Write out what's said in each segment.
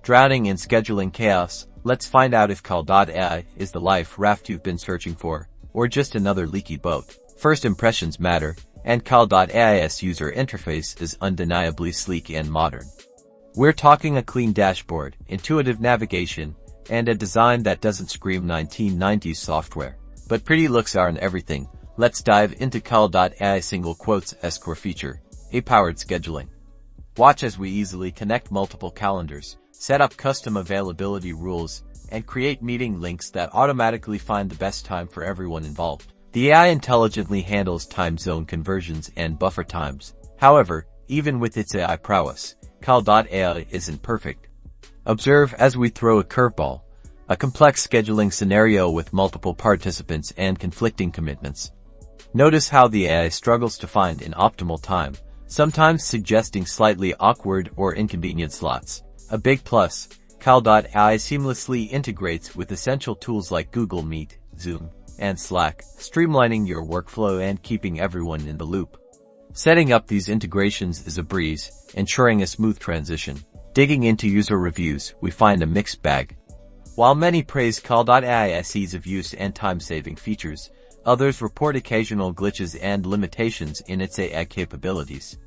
Drowning in scheduling chaos? Let's find out if Cal.ai is the life raft you've been searching for, or just another leaky boat. First impressions matter, and Cal.ai's user interface is undeniably sleek and modern. We're talking a clean dashboard, intuitive navigation, and a design that doesn't scream 1990s software. But pretty looks aren't everything. Let's dive into Cal.ai's single quotes core feature, AI-powered scheduling. Watch as we easily connect multiple calendars, set up custom availability rules, and create meeting links that automatically find the best time for everyone involved. The AI intelligently handles time zone conversions and buffer times. However, even with its AI prowess, Cal.ai isn't perfect. Observe as we throw a curveball, a complex scheduling scenario with multiple participants and conflicting commitments. Notice how the AI struggles to find an optimal time, sometimes suggesting slightly awkward or inconvenient slots. A big plus, Cal.ai seamlessly integrates with essential tools like Google Meet, Zoom, and Slack, streamlining your workflow and keeping everyone in the loop. Setting up these integrations is a breeze, ensuring a smooth transition. Digging into user reviews, we find a mixed bag. While many praise Cal.ai's ease of use and time-saving features, others report occasional glitches and limitations in its AI capabilities.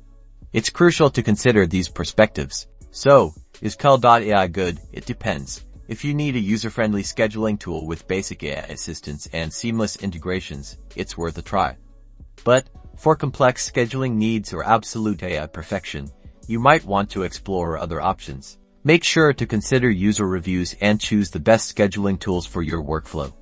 It's crucial to consider these perspectives. So, is Cal.ai good? It depends. If you need a user-friendly scheduling tool with basic AI assistance and seamless integrations, it's worth a try. But, for complex scheduling needs or absolute AI perfection, you might want to explore other options. Make sure to consider user reviews and choose the best scheduling tools for your workflow.